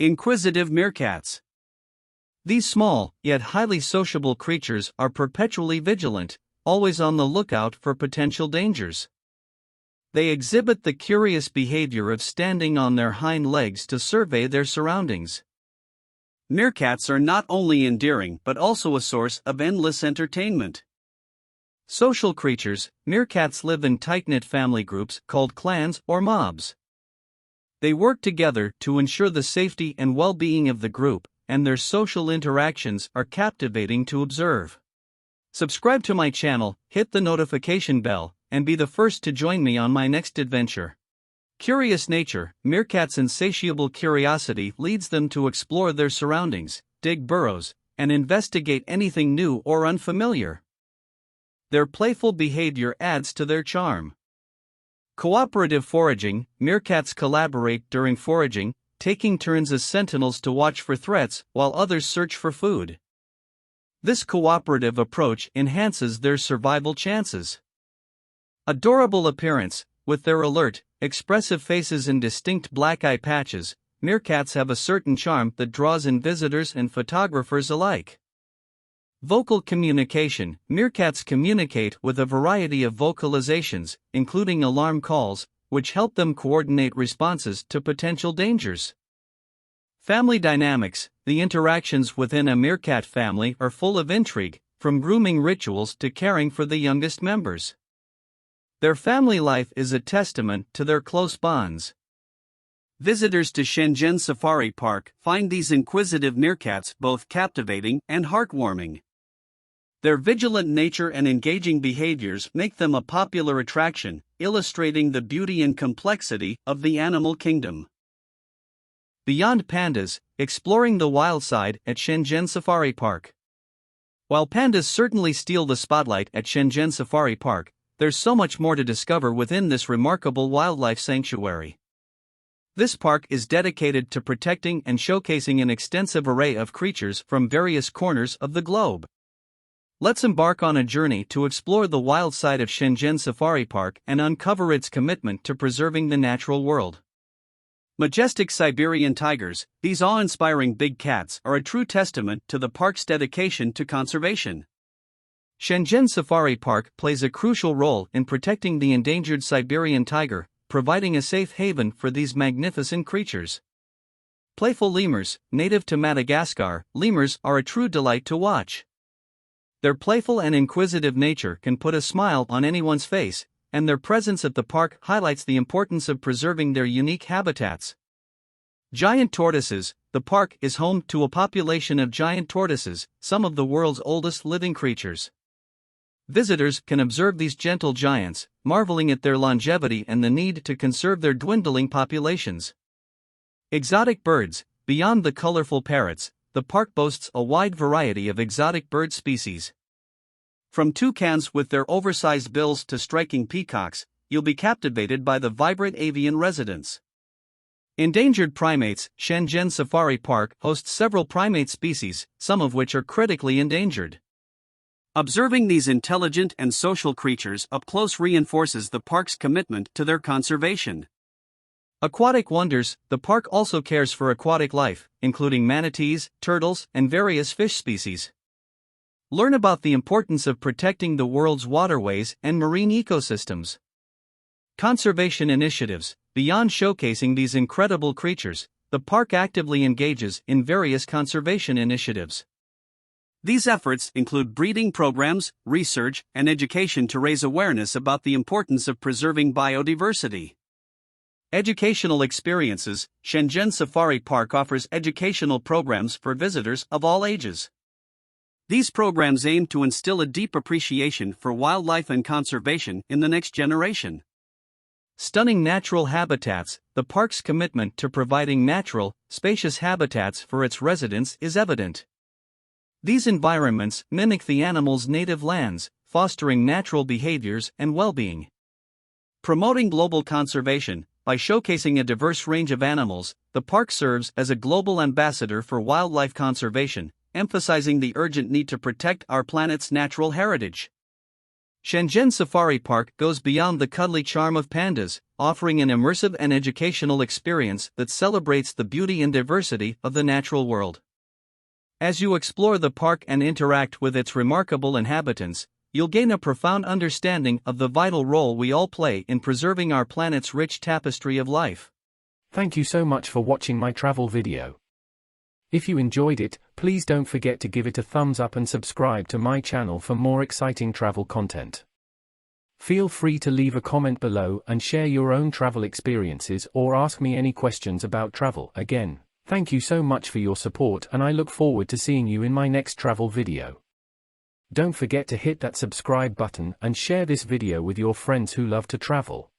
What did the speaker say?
Inquisitive meerkats. These small, yet highly sociable creatures are perpetually vigilant, always on the lookout for potential dangers. They exhibit the curious behavior of standing on their hind legs to survey their surroundings. Meerkats are not only endearing but also a source of endless entertainment. Social creatures, meerkats live in tight-knit family groups called clans or mobs. They work together to ensure the safety and well-being of the group, and their social interactions are captivating to observe. Subscribe to my channel, hit the notification bell, and be the first to join me on my next adventure. Curious nature, meerkats' insatiable curiosity leads them to explore their surroundings, dig burrows, and investigate anything new or unfamiliar. Their playful behavior adds to their charm. Cooperative foraging, meerkats collaborate during foraging, taking turns as sentinels to watch for threats while others search for food. This cooperative approach enhances their survival chances. Adorable appearance, with their alert, expressive faces and distinct black eye patches, meerkats have a certain charm that draws in visitors and photographers alike. Vocal communication, meerkats communicate with a variety of vocalizations, including alarm calls, which help them coordinate responses to potential dangers. Family dynamics, the interactions within a meerkat family are full of intrigue, from grooming rituals to caring for the youngest members. Their family life is a testament to their close bonds. Visitors to Shenzhen Safari Park find these inquisitive meerkats both captivating and heartwarming. Their vigilant nature and engaging behaviors make them a popular attraction, illustrating the beauty and complexity of the animal kingdom. Beyond pandas, exploring the wild side at Shenzhen Safari Park. While pandas certainly steal the spotlight at Shenzhen Safari Park, there's so much more to discover within this remarkable wildlife sanctuary. This park is dedicated to protecting and showcasing an extensive array of creatures from various corners of the globe. Let's embark on a journey to explore the wild side of Shenzhen Safari Park and uncover its commitment to preserving the natural world. Majestic Siberian Tigers, these awe-inspiring big cats are a true testament to the park's dedication to conservation. Shenzhen Safari Park plays a crucial role in protecting the endangered Siberian tiger, providing a safe haven for these magnificent creatures. Playful lemurs, native to Madagascar, lemurs are a true delight to watch. Their playful and inquisitive nature can put a smile on anyone's face, and their presence at the park highlights the importance of preserving their unique habitats. Giant tortoises, the park is home to a population of giant tortoises, some of the world's oldest living creatures. Visitors can observe these gentle giants, marveling at their longevity and the need to conserve their dwindling populations. Exotic birds, beyond the colorful parrots, the park boasts a wide variety of exotic bird species. From toucans with their oversized bills to striking peacocks, you'll be captivated by the vibrant avian residents. Endangered primates, Shenzhen Safari Park hosts several primate species, some of which are critically endangered. Observing these intelligent and social creatures up close reinforces the park's commitment to their conservation. Aquatic wonders, the park also cares for aquatic life, including manatees, turtles, and various fish species. Learn about the importance of protecting the world's waterways and marine ecosystems. Conservation initiatives, beyond showcasing these incredible creatures, the park actively engages in various conservation initiatives. These efforts include breeding programs, research, and education to raise awareness about the importance of preserving biodiversity. Educational experiences, Shenzhen Safari Park offers educational programs for visitors of all ages. These programs aim to instill a deep appreciation for wildlife and conservation in the next generation. Stunning natural habitats, the park's commitment to providing natural, spacious habitats for its residents is evident. These environments mimic the animals' native lands, fostering natural behaviors and well-being. Promoting global conservation, by showcasing a diverse range of animals, the park serves as a global ambassador for wildlife conservation, emphasizing the urgent need to protect our planet's natural heritage. Shenzhen Safari Park goes beyond the cuddly charm of pandas, offering an immersive and educational experience that celebrates the beauty and diversity of the natural world. As you explore the park and interact with its remarkable inhabitants, you'll gain a profound understanding of the vital role we all play in preserving our planet's rich tapestry of life. Thank you so much for watching my travel video. If you enjoyed it, please don't forget to give it a thumbs up and subscribe to my channel for more exciting travel content. Feel free to leave a comment below and share your own travel experiences or ask me any questions about travel. Again, thank you so much for your support, and I look forward to seeing you in my next travel video. Don't forget to hit that subscribe button and share this video with your friends who love to travel.